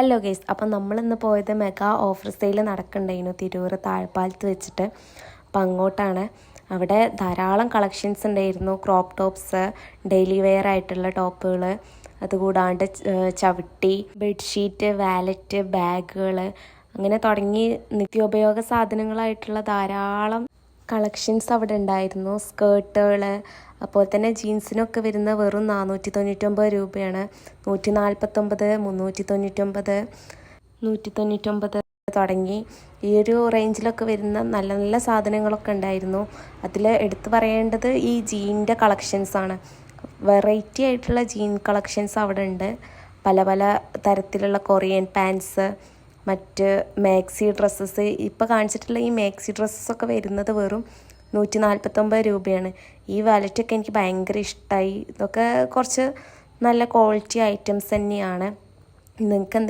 Hello guys, അപ്പം നമ്മളിന്ന് പോയത് മെഗാ ഓഫർ സെയിൽ നടക്കുന്നുണ്ടായിരുന്നു തിരൂർ താഴ്പ്പാലത്ത് വെച്ചിട്ട്. അപ്പം അങ്ങോട്ടാണ്. അവിടെ ധാരാളം കളക്ഷൻസ് ഉണ്ടായിരുന്നു. ക്രോപ്പ് ടോപ്സ്, ഡെയിലി വെയർ ആയിട്ടുള്ള ടോപ്പുകൾ, അതുകൂടാണ്ട് ചവിട്ടി, ബെഡ്ഷീറ്റ്, വാലറ്റ്, ബാഗുകൾ, അങ്ങനെ തുടങ്ങി നിത്യോപയോഗ സാധനങ്ങളായിട്ടുള്ള ധാരാളം കളക്ഷൻസ് അവിടെ ഉണ്ടായിരുന്നു. സ്കേർട്ടുകൾ, അപ്പോൾ തന്നെ ജീൻസിനൊക്കെ വരുന്ന വെറും 499 രൂപയാണ്. 149, 399, 199 തുടങ്ങി ഈ ഒരു റേഞ്ചിലൊക്കെ വരുന്ന നല്ല നല്ല സാധനങ്ങളൊക്കെ ഉണ്ടായിരുന്നു. അതിൽ എടുത്തു പറയേണ്ടത് ഈ ജീനിൻ്റെ കളക്ഷൻസാണ്. വെറൈറ്റി ആയിട്ടുള്ള ജീൻ കളക്ഷൻസ് അവിടെ ഉണ്ട്. പല പല തരത്തിലുള്ള കൊറിയൻ പാൻസ്, മറ്റ് മാക്സി ഡ്രസ്സസ്. ഇപ്പോൾ കാണിച്ചിട്ടുള്ള ഈ മാക്സി ഡ്രസ്സസൊക്കെ വരുന്നത് വെറും 149 രൂപയാണ്. ഈ വാലറ്റൊക്കെ എനിക്ക് ഭയങ്കര ഇഷ്ടമായി. ഇതൊക്കെ കുറച്ച് നല്ല ക്വാളിറ്റി ഐറ്റംസ് തന്നെയാണ്. നിങ്ങൾക്ക്